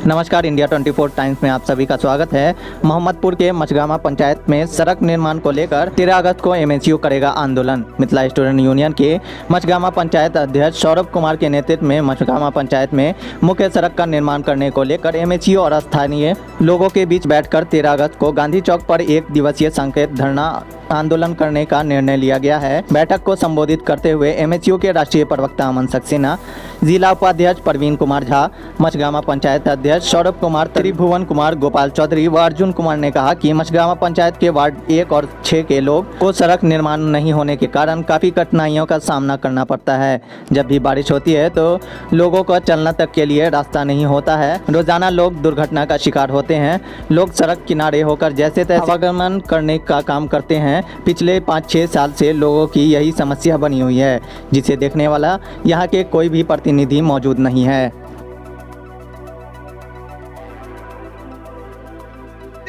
नमस्कार, India 24 times में आप सभी का स्वागत है। मोहम्मदपुर के मचगामा पंचायत में सड़क निर्माण को लेकर 13 अगस्त को एमएचयू करेगा आंदोलन। मिथिला स्टूडेंट यूनियन के मचगामा पंचायत अध्यक्ष सौरभ कुमार के नेतृत्व में मचगामा पंचायत में मुख्य सड़क का निर्माण करने को लेकर एमएचयू और स्थानीय लोगों के बीच बैठकर 13 अगस्त को गांधी चौक पर 1 दिवसीय संकेत धरना आंदोलन करने का निर्णय लिया गया है। बैठक को संबोधित करते हुए एमएचयू के राष्ट्रीय प्रवक्ता अमन सक्सेना, जिला उपाध्यक्ष प्रवीण कुमार झा, मचगामा पंचायत अध्यक्ष सौरभ कुमार, त्रिभुवन कुमार, गोपाल चौधरी व अर्जुन कुमार ने कहा कि मचगामा पंचायत के वार्ड 1 और 6 के लोग को सड़क निर्माण नहीं होने के कारण काफी कठिनाइयों का सामना करना पड़ता है। जब भी बारिश होती है तो लोगों को चलना तक के लिए रास्ता नहीं होता है। रोजाना लोग दुर्घटना का शिकार होते हैं। लोग सड़क किनारे होकर जैसे तैसे आवागमन करने का काम करते हैं। पिछले 5-6 साल से लोगों की यही समस्या बनी हुई है, जिसे देखने वाला यहाँ के कोई भी प्रतिनिधि मौजूद नहीं है।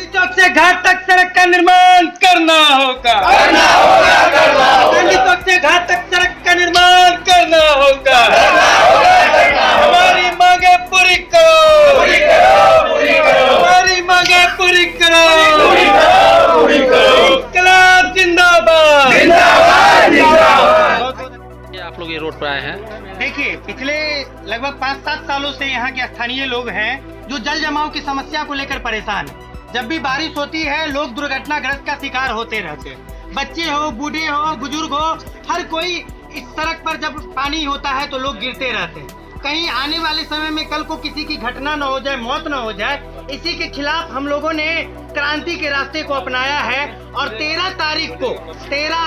चौक से घाट तक सड़क का निर्माण करना होगा। गांधी चौक से घाट तक सड़क का निर्माण करना होगा। हमारी मांगे पूरी करो, हमारी मांगे पूरी करो। इंकलाब जिंदाबाद। आप लोग ये रोड पर आए हैं? देखिए, पिछले लगभग 5-7 सालों से यहाँ के स्थानीय लोग हैं जो जल जमाव की समस्या को लेकर परेशान हैं। जब भी बारिश होती है लोग दुर्घटनाग्रस्त का शिकार होते रहते हैं। बच्चे हो, बूढ़े हो, बुजुर्ग हो, हर कोई इस सड़क पर जब पानी होता है तो लोग गिरते रहते हैं। कहीं आने वाले समय में कल को किसी की घटना न हो जाए, मौत न हो जाए, इसी के खिलाफ हम लोगों ने क्रांति के रास्ते को अपनाया है। और 13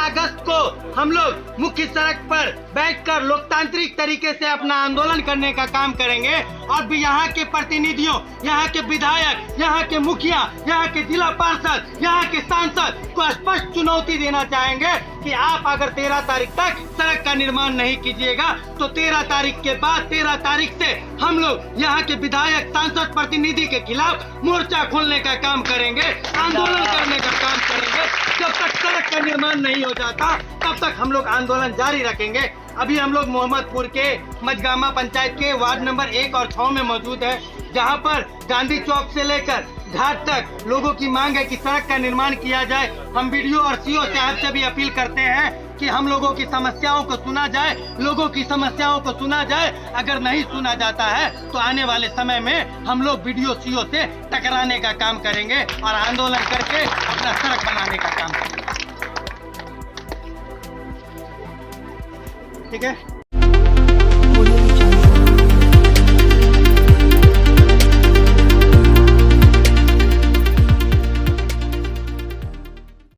अगस्त को हम लोग मुख्य सड़क पर बैठकर लोकतांत्रिक तरीके से अपना आंदोलन करने का काम करेंगे। और भी यहाँ के प्रतिनिधियों, यहाँ के विधायक, यहाँ के मुखिया, यहाँ के जिला पार्षद, यहाँ के सांसद को स्पष्ट चुनौती देना चाहेंगे कि आप अगर 13 तारीख तक सड़क का निर्माण नहीं कीजिएगा तो 13 तारीख के बाद 13 तारीख से हम लोग यहाँ के विधायक, सांसद, प्रतिनिधि के खिलाफ मोर्चा खोलने का काम करेंगे, आंदोलन करने का काम करेंगे। जब तक सड़क का निर्माण नहीं हो जाता तब तक हम लोग आंदोलन जारी रखेंगे। अभी हम लोग मोहम्मदपुर के मचगामा पंचायत के वार्ड नंबर 1 और 6 में मौजूद है, जहां पर गांधी चौक से लेकर घाट तक लोगों की मांग है कि सड़क का निर्माण किया जाए। हम वीडियो और सीओ साहब से भी अपील करते हैं कि हम लोगों की समस्याओं को सुना जाए, लोगों की समस्याओं को सुना जाए। अगर नहीं सुना जाता है तो आने वाले समय में हम लोग वीडियो सीओ से टकराने का काम करेंगे और आंदोलन करके अपना सड़क बनाने का काम करेंगे। ठीक है।